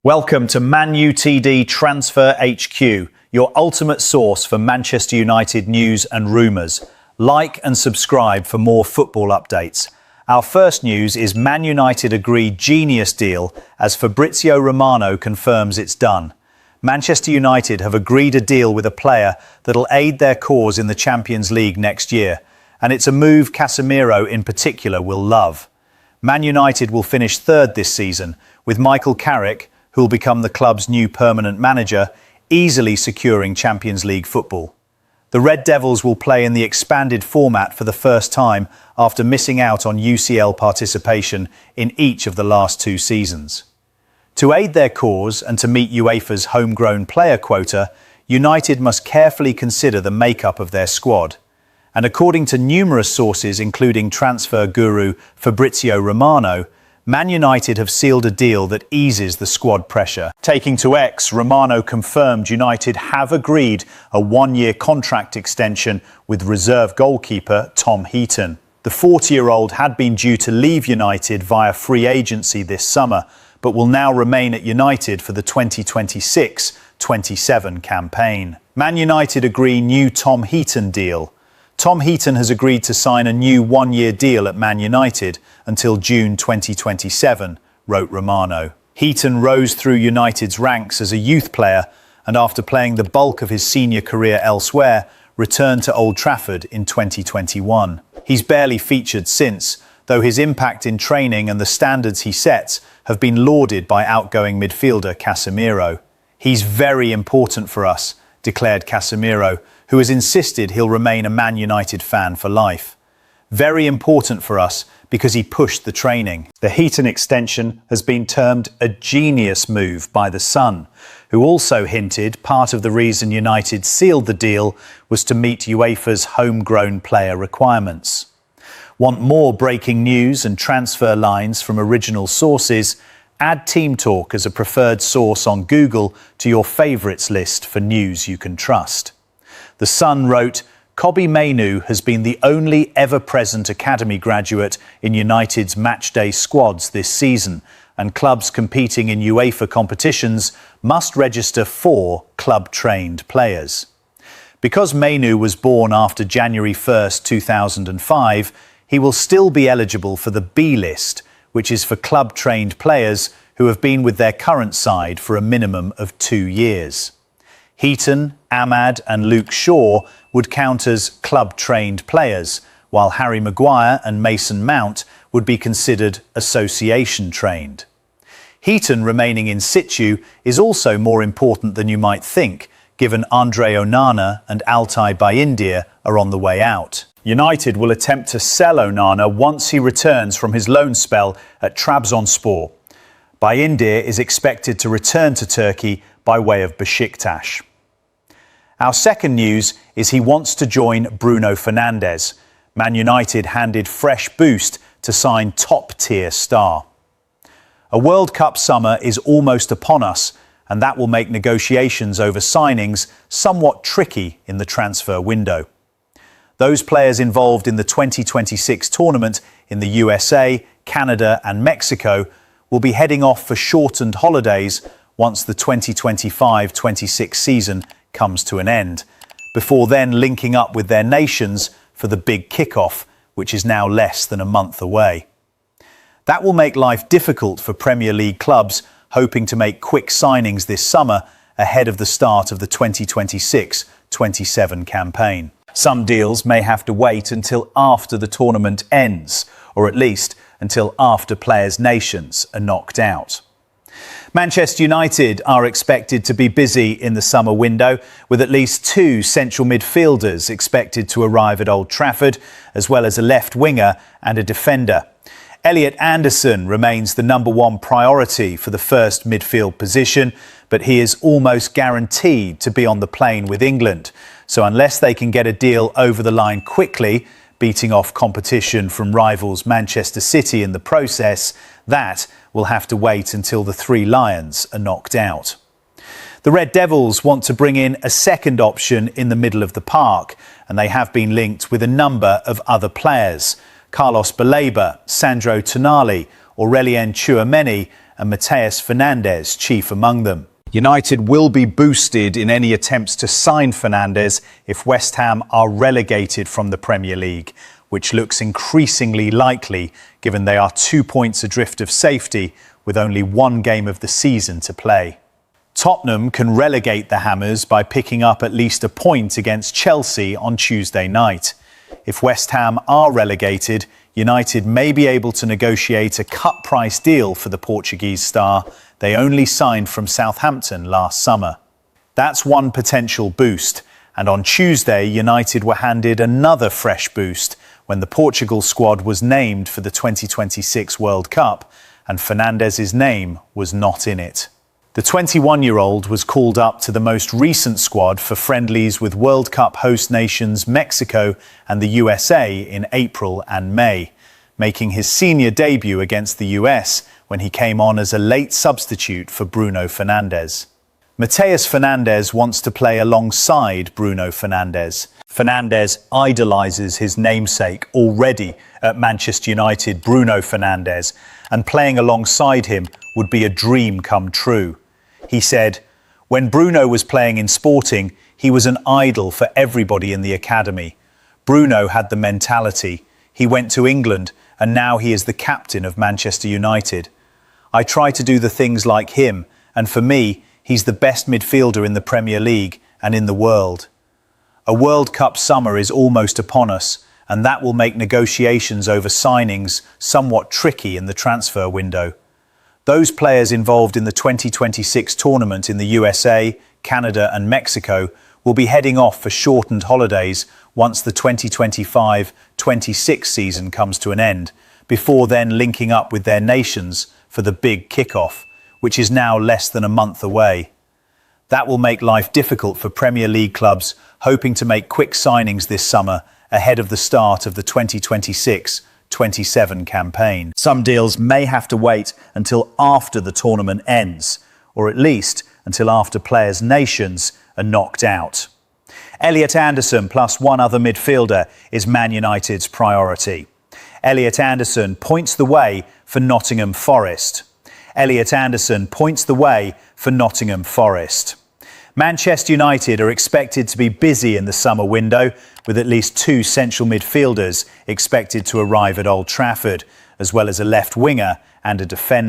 Welcome to Man Utd Transfer HQ, your ultimate source for Manchester United news and rumours. Like and subscribe for more football updates. Our first news is Man United agree genius deal as Fabrizio Romano confirms it's done. Manchester United have agreed a deal with a player that'll aid their cause in the Champions League next year, and it's a move Casemiro in particular will love. Man United will finish third this season, with Michael Carrick, who'll become the club's new permanent manager, easily securing Champions League football. The Red Devils will play in the expanded format for the first time after missing out on UCL participation in each of the last two seasons. To aid their cause and to meet UEFA's homegrown player quota, United must carefully consider the makeup of their squad. And according to numerous sources, including transfer guru Fabrizio Romano, Man United have sealed a deal that eases the squad pressure. Taking to X, Romano confirmed United have agreed a one-year contract extension with reserve goalkeeper Tom Heaton. The 40-year-old had been due to leave United via free agency this summer, but will now remain at United for the 2026-27 campaign. Man United agree new Tom Heaton deal. Tom Heaton has agreed to sign a new one-year deal at Man United until June 2027, wrote Romano. Heaton rose through United's ranks as a youth player and after playing the bulk of his senior career elsewhere, returned to Old Trafford in 2021. He's barely featured since, though his impact in training and the standards he sets have been lauded by outgoing midfielder Casemiro. "He's very important for us," declared Casemiro, who has insisted he'll remain a Man United fan for life. "Very important for us because he pushed the training." The Heaton extension has been termed a genius move by The Sun, who also hinted part of the reason United sealed the deal was to meet UEFA's homegrown player requirements. Want more breaking news and transfer lines from original sources? Add Team Talk as a preferred source on Google to your favourites list for news you can trust. The Sun wrote, Kobbie Mainoo has been the only ever-present academy graduate in United's matchday squads this season, and clubs competing in UEFA competitions must register 4 club-trained players. Because Mainoo was born after January 1st, 2005, he will still be eligible for the B list, which is for club-trained players who have been with their current side for a minimum of 2 years. Heaton, Ahmad and Luke Shaw would count as club-trained players, while Harry Maguire and Mason Mount would be considered association-trained. Heaton remaining in situ is also more important than you might think, given Andre Onana and Altay Bayindir are on the way out. United will attempt to sell Onana once he returns from his loan spell at Trabzonspor. Bayindir is expected to return to Turkey by way of Besiktas. Our second news is he wants to join Bruno Fernandes. Man United handed fresh boost to sign top-tier star. A World Cup summer is almost upon us, and that will make negotiations over signings somewhat tricky in the transfer window. Those players involved in the 2026 tournament in the USA, Canada and Mexico will be heading off for shortened holidays once the 2025-26 season comes to an end, before then linking up with their nations for the big kick-off, which is now less than a month away. That will make life difficult for Premier League clubs hoping to make quick signings this summer ahead of the start of the 2026-27 campaign. Some deals may have to wait until after the tournament ends, or at least until after players' nations are knocked out. Manchester United are expected to be busy in the summer window, with at least 2 central midfielders expected to arrive at Old Trafford, as well as a left winger and a defender. Elliot Anderson remains the #1 priority for the first midfield position, but he is almost guaranteed to be on the plane with England. So unless they can get a deal over the line quickly, beating off competition from rivals Manchester City in the process, that will have to wait until the 3 Lions are knocked out. The Red Devils want to bring in a second option in the middle of the park, and they have been linked with a number of other players. Carlos Baleba, Sandro Tonali, Aurelien Tchouameni and Matheus Fernandes chief among them. United will be boosted in any attempts to sign Fernandes if West Ham are relegated from the Premier League, which looks increasingly likely given they are 2 points adrift of safety with only one game of the season to play. Tottenham can relegate the Hammers by picking up at least a point against Chelsea on Tuesday night. If West Ham are relegated, United may be able to negotiate a cut-price deal for the Portuguese star they only signed from Southampton last summer. That's one potential boost, and on Tuesday United were handed another fresh boost when the Portugal squad was named for the 2026 World Cup and Fernandes' name was not in it. The 21-year-old was called up to the most recent squad for friendlies with World Cup host nations Mexico and the USA in April and May, making his senior debut against the US when he came on as a late substitute for Bruno Fernandes. Matheus Fernandes wants to play alongside Bruno Fernandes. Fernandes idolises his namesake already at Manchester United, Bruno Fernandes, and playing alongside him would be a dream come true. He said, "When Bruno was playing in Sporting, he was an idol for everybody in the academy. Bruno had the mentality. He went to England and now he is the captain of Manchester United. I try to do the things like him, and for me, he's the best midfielder in the Premier League and in the world. A World Cup summer is almost upon us, and that will make negotiations over signings somewhat tricky in the transfer window. Those players involved in the 2026 tournament in the USA, Canada and Mexico will be heading off for shortened holidays once the 2025-26 season comes to an end, before then linking up with their nations for the big kick-off, which is now less than a month away. That will make life difficult for Premier League clubs hoping to make quick signings this summer ahead of the start of the 2026-27 campaign. Some deals may have to wait until after the tournament ends, or at least until after players' nations are knocked out. Elliot Anderson plus one other midfielder is Man United's priority. Elliot Anderson points the way for Nottingham Forest. Elliot Anderson points the way for Nottingham Forest. Manchester United are expected to be busy in the summer window, with at least 2 central midfielders expected to arrive at Old Trafford, as well as a left winger and a defender.